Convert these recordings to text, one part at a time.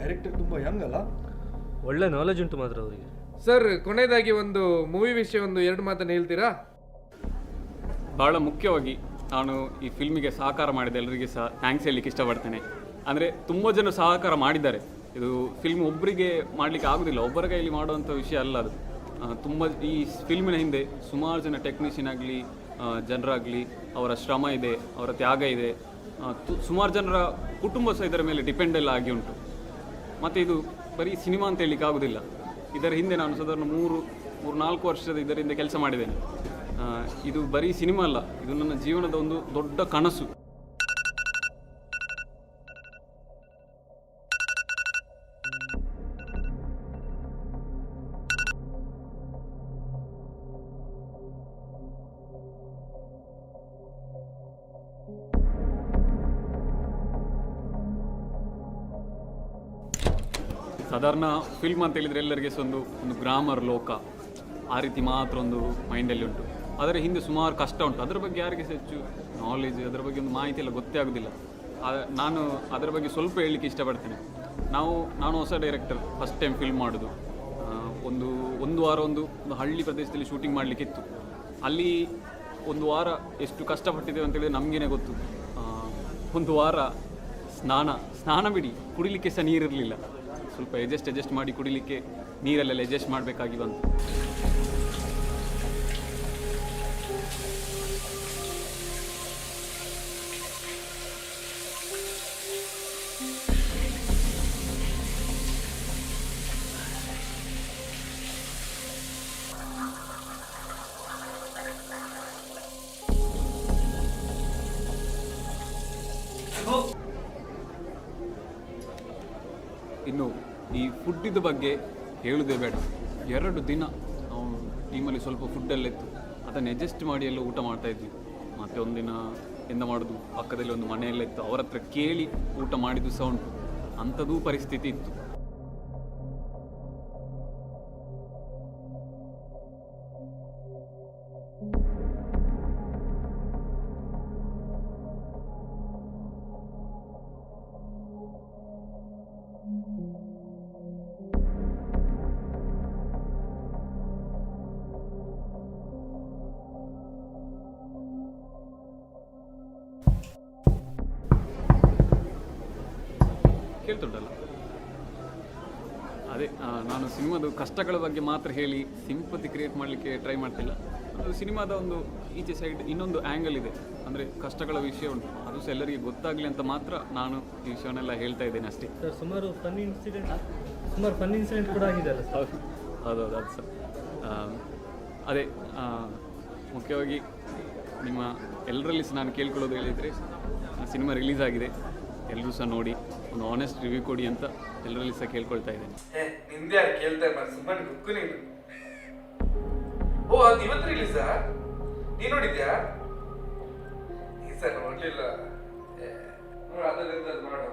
Director ತುಂಬ Young ಅಲ್ಲ? ಒಳ್ಳೆ ನಾಲೆಜ್ ಉಂಟು ಮಾತ್ರ ಅವರಿಗೆ. ಸರ್, ಕೊನೆಯದಾಗಿ ಒಂದು ಮೂವಿ ವಿಷಯ ಒಂದು 2 ಮಾತನ್ನು ಹೇಳ್ತೀರಾ? ಭಾಳ ಮುಖ್ಯವಾಗಿ ನಾನು ಈ ಫಿಲ್ಮಿಗೆ ಸಹಕಾರ ಮಾಡಿದ ಎಲ್ಲರಿಗೆ ಸಹ ಥ್ಯಾಂಕ್ಸ್ ಹೇಳಲಿಕ್ಕೆ ಇಷ್ಟಪಡ್ತೇನೆ. ಅಂದರೆ ತುಂಬ ಜನ ಸಹಕಾರ ಮಾಡಿದ್ದಾರೆ. ಇದು ಫಿಲ್ಮ್ ಒಬ್ಬರಿಗೆ ಮಾಡಲಿಕ್ಕೆ ಆಗೋದಿಲ್ಲ, ಒಬ್ಬರ ಕೈಯಲ್ಲಿ ಮಾಡುವಂಥ ವಿಷಯ ಅಲ್ಲ ಅದು. ತುಂಬ ಈ ಫಿಲ್ಮಿನ ಹಿಂದೆ ಸುಮಾರು ಜನ ಟೆಕ್ನಿಷಿಯನ್ ಆಗಲಿ, ಜನರಾಗಲಿ, ಅವರ ಶ್ರಮ ಇದೆ, ಅವರ ತ್ಯಾಗ ಇದೆ. ಸುಮಾರು ಜನರ ಕುಟುಂಬ ಸಹ ಇದರ ಮೇಲೆ ಡಿಪೆಂಡ್ ಎಲ್ಲ ಆಗಿ ಉಂಟು. ಮತ್ತು ಇದು ಬರೀ ಸಿನಿಮಾ ಅಂತ ಹೇಳಲಿಕ್ಕೆ ಆಗೋದಿಲ್ಲ. ಇದರ ಹಿಂದೆ ನಾನು ಸಾಧಾರಣ 3-4 ವರ್ಷದ ಇದರಿಂದ ಕೆಲಸ ಮಾಡಿದ್ದೇನೆ. ಇದು ಬರೀ ಸಿನಿಮಾ ಅಲ್ಲ, ಇದು ನನ್ನ ಜೀವನದ ಒಂದು ದೊಡ್ಡ ಕನಸು. ಸಾಧಾರಣ ಫಿಲ್ಮ್ ಅಂತ ಹೇಳಿದರೆ ಎಲ್ಲರಿಗೆ ಸಹ ಒಂದು ಗ್ರಾಮರ್ ಲೋಕ ಆ ರೀತಿ ಮಾತ್ರ ಒಂದು ಮೈಂಡಲ್ಲಿ ಉಂಟು. ಅದರ ಹಿಂದೆ ಸುಮಾರು ಕಷ್ಟ ಉಂಟು. ಅದರ ಬಗ್ಗೆ ಯಾರಿಗೆ ಹೆಚ್ಚು ನಾಲೆಜ್, ಅದರ ಬಗ್ಗೆ ಒಂದು ಮಾಹಿತಿ ಎಲ್ಲ ಗೊತ್ತೇ ಆಗೋದಿಲ್ಲ. ನಾನು ಅದರ ಬಗ್ಗೆ ಸ್ವಲ್ಪ ಹೇಳಲಿಕ್ಕೆ ಇಷ್ಟಪಡ್ತೇನೆ. ನಾನು ಹೊಸ ಡೈರೆಕ್ಟರ್, ಫಸ್ಟ್ ಟೈಮ್ ಫಿಲ್ಮ್ ಮಾಡೋದು. ಒಂದು ವಾರ ಒಂದು ಹಳ್ಳಿ ಪ್ರದೇಶದಲ್ಲಿ ಶೂಟಿಂಗ್ ಮಾಡಲಿಕ್ಕಿತ್ತು. ಅಲ್ಲಿ ಒಂದು ವಾರ ಎಷ್ಟು ಕಷ್ಟಪಟ್ಟಿದ್ದೇವೆ ಅಂತೇಳಿದ್ರೆ ನಮಗೇನೆ ಗೊತ್ತು. ಒಂದು ವಾರ ಸ್ನಾನ ಬಿಡಿ, ಕುಡಿಲಿಕ್ಕೆ ಸಹ ನೀರಿರಲಿಲ್ಲ. ಸ್ವಲ್ಪ ಅಡ್ಜಸ್ಟ್ ಮಾಡಿ ಕುಡಿಲಿಕ್ಕೆ ನೀರಲ್ಲೆಲ್ಲ ಅಡ್ಜಸ್ಟ್ ಮಾಡಬೇಕಾಗಿ ಬಂತು. ಇನ್ನು ಈ ಫುಡ್ಡಿದ ಬಗ್ಗೆ ಹೇಳೋದೇ ಬೇಡ. 2 ದಿನ ನಾವು ಟೀಮಲ್ಲಿ ಸ್ವಲ್ಪ ಫುಡ್ಡೆಲ್ಲ ಇತ್ತು, ಅದನ್ನು ಅಡ್ಜಸ್ಟ್ ಮಾಡಿ ಎಲ್ಲ ಊಟ ಮಾಡ್ತಾಯಿದ್ವಿ. ಮತ್ತು ಒಂದಿನ ಎಂತ ಮಾಡೋದು, ಪಕ್ಕದಲ್ಲಿ ಒಂದು ಮನೆಯೆಲ್ಲ ಇತ್ತು, ಅವರ ಹತ್ರ ಕೇಳಿ ಊಟ ಮಾಡಿದ್ದು ಸಹ ಉಂಟು. ಅಂಥದ್ದೂ ಪರಿಸ್ಥಿತಿ ಇತ್ತು. ಕೇಳ್ತುಂಟಲ್ಲ, ಅದೇ ನಾನು ಸಿನಿಮಾದ ಕಷ್ಟಗಳ ಬಗ್ಗೆ ಮಾತ್ರ ಹೇಳಿ ಸಿಂಪತಿ ಕ್ರಿಯೇಟ್ ಮಾಡಲಿಕ್ಕೆ ಟ್ರೈ ಮಾಡ್ತಿಲ್ಲ. ಅದು ಸಿನಿಮಾದ ಒಂದು ಈಚೆ ಸೈಡ್ ಇನ್ನೊಂದು ಆ್ಯಂಗಲ್ ಇದೆ, ಅಂದರೆ ಕಷ್ಟಗಳ ವಿಷಯ ಉಂಟು. ಅದು ಸಹ ಎಲ್ಲರಿಗೆ ಗೊತ್ತಾಗಲಿ ಅಂತ ಮಾತ್ರ ನಾನು ಈ ವಿಷಯವನ್ನೆಲ್ಲ ಹೇಳ್ತಾ ಇದ್ದೇನೆ ಅಷ್ಟೇ. ಸರ್, ಸುಮಾರು ಫನ್ ಇನ್ಸಿಡೆಂಟ್ ಕೂಡ ಆಗಿದೆ ಅಲ್ಲ? ಹೌದೌದು, ಅದು ಸರ್. ಅದೇ ಮುಖ್ಯವಾಗಿ ನಿಮ್ಮ ಎಲ್ಲರಲ್ಲಿ ಸಹ ನಾನು ಕೇಳ್ಕೊಳ್ಳೋದು ಹೇಳಿದರೆ, ಸಿನಿಮಾ ರಿಲೀಸ್ ಆಗಿದೆ, ಎಲ್ಲರೂ ಸಹ ನೋಡಿ ಒಂದು ಆನೆಸ್ಟ್ ರಿವ್ಯೂ ಕೊಡಿ ಅಂತ ಎಲ್ಲರಲ್ಲಿ ಸಹ ಕೇಳ್ಕೊಳ್ತಾ ಇದ್ದೇನೆ. ನಿಂದೆ ಕೇಳ್ತಾ ಸುಮ್ಮನೆ ಗುಕ್ಕು ನೀನು. ಓ, ಅದು ಇವತ್ತು ರಿಲೀಸಾ? ನೀನು ನೋಡಿದ್ಯಾ? ಈ ಸರ್ ನೋಡ್ಲಿಲ್ಲ. ಅದರಿಂದ ಮಾಡು.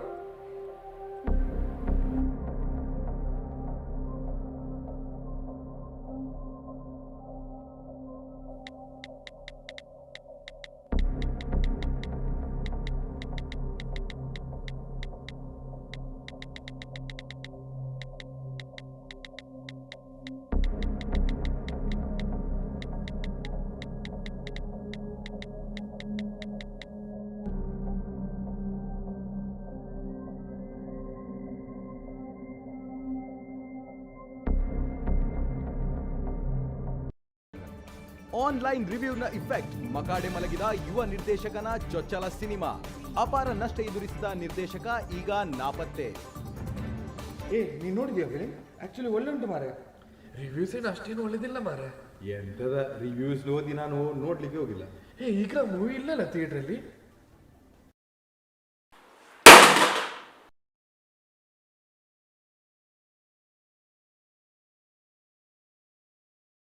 ಆನ್ಲೈನ್ ರಿವ್ಯೂನ ಇಫೆಕ್ಟ್, ಮಕಾಡೆ ಮಲಗಿದ ಯುವ ನಿರ್ದೇಶಕನ ಚೊಚ್ಚಲ ಸಿನಿಮಾ. ಅಪಾರ ನಷ್ಟ ಎದುರಿಸಿದ ನಿರ್ದೇಶಕ ಈಗ ನಾಪತ್ತೆ. ನೀನು ನೋಡಿದ್ಯಾ ಹೇಳಿ? ಆ್ಯಕ್ಚುಲಿ ಒಳ್ಳೆ ಉಂಟು ಮಾರೆ. ರಿವ್ಯೂಸ್ ಏನು ಅಷ್ಟೇನು ಒಳ್ಳೇದಿಲ್ಲ ಮಾರೆ. ಎಂಥದ ರಿವ್ಯೂಸ್ ಓದಿ ನಾನು ನೋಡ್ಲಿಕ್ಕೆ ಹೋಗಿಲ್ಲ. ಈಗ ಮೂವಿ ಇಲ್ಲಲ್ಲ ಥಿಯೇಟ್ರಲ್ಲಿ.